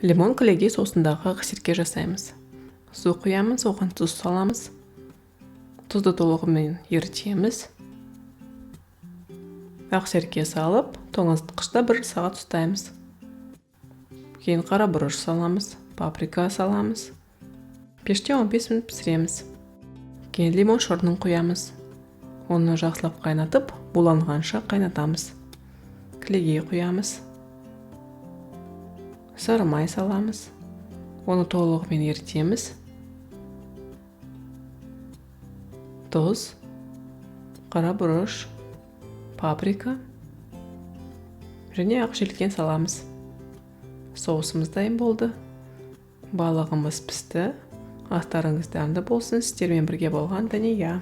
Лимон кілеге сосындағы сірке жасаймыз. Су құямыз, оған тұз саламыз. Тұзды толығымен ерітеміз. Ақсерке салып, тоңазытқышта 1 сағат ұстаймыз. Кейін қара бұрыш саламыз, паприка саламыз. Пеште 15 минут пісіреміз. Кейін лимон шырынын құямыз. Оны жақсылап қайнатып, буланғанша қайнатамыз. Кілеге құямыз. Сары май саламыз. Оны толығымен ерітеміз. Тұз, қара бұрыш, паприка және ақ желкен саламыз. Соусымыз дайын болды. Балығымыз пісті. Астарыңыз дәмді болсын. Сіздермен бірге болған Дания.